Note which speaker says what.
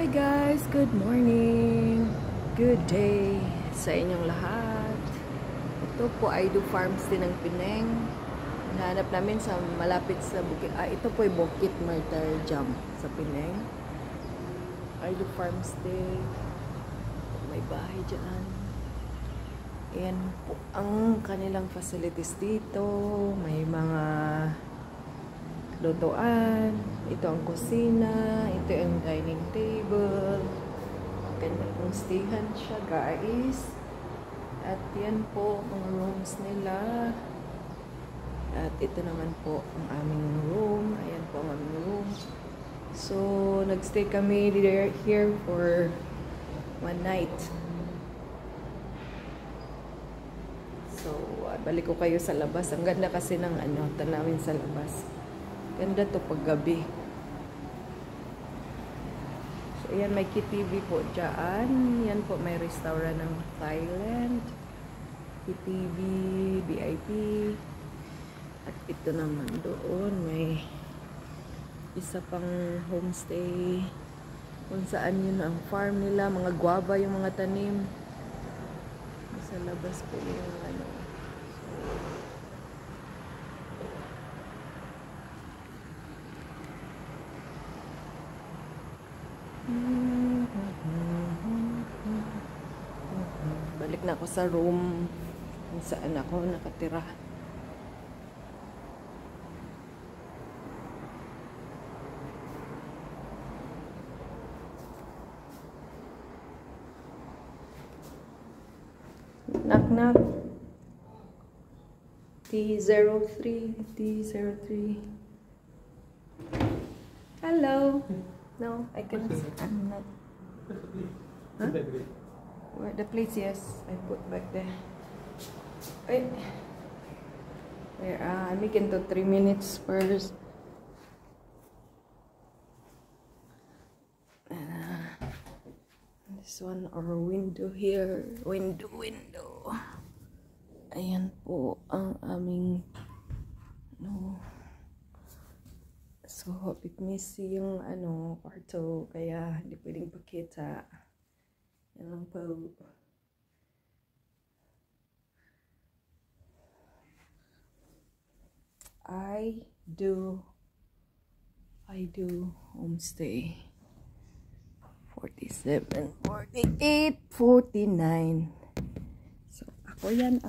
Speaker 1: Hi guys, good morning, good day sa inyong lahat. Ito po ay Do Farmstay ng Penang. Hinahanap namin sa malapit sa bukit. Ito po ay Bukit Martyr sa Penang. Ay Do Farmstay. May bahay dyan. Ayan po ang kanilang facilities dito. May mga lutuan. Ito ang kusina. Ito ang dining table. Ganda pong stayhan siya, guys. At yan po ang rooms nila. At ito naman po ang aming room. Ayan po ang aming room. So, nagstay kami here for one night. So, balik ko kayo sa labas. Ang ganda kasi ng tanawin sa labas. Ganda to pag gabi. So, ayan, may KTV po dyan. Yan po, may restaurant ng Thailand. KTV, VIP. At ito naman doon, may isa pang homestay. Kung saan yun ang farm nila. Mga guava yung mga tanim. Sa labas po yung balik na ako sa room kung saan ako nakatira. Knock knock. T03. Hello. No, I cannot see. I'm not. Huh? Where the plates? Yes, I put back there. Wait. Where? I'm making to 3 minutes first. This one or window here. Window. Ayan po ang aming So, bit messy yung kwarto, kaya hindi pwedeng pakita. Yan lang po. I do homestay. 47, 48, 49. So, ako yan.